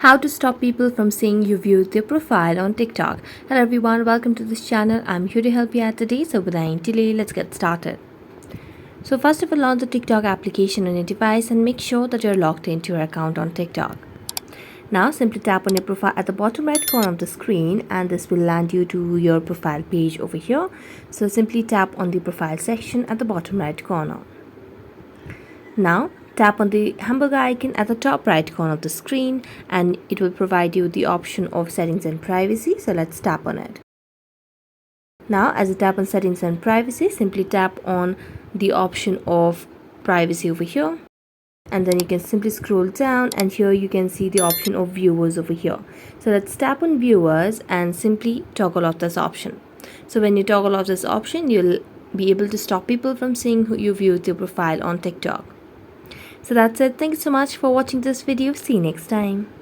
How to stop people from seeing you viewed their profile on TikTok. Hello everyone, welcome to this channel. I'm here to help you out today. So without any delay, let's get started. So first of all, launch the TikTok application on your device and make sure that you're logged into your account on TikTok. Now simply tap on your profile at the bottom right corner of the screen and this will land you to your profile page over here. So simply tap on the profile section at the bottom right corner. Now tap on the hamburger icon at the top right corner of the screen and it will provide you the option of settings and privacy. So let's tap on it. Now as you tap on settings and privacy, simply tap on the option of privacy over here. And then you can simply scroll down and here you can see the option of viewers over here. So let's tap on viewers and simply toggle off this option. So when you toggle off this option, you'll be able to stop people from seeing who you viewed your profile on TikTok. So that's it. Thank you so much for watching this video. See you next time.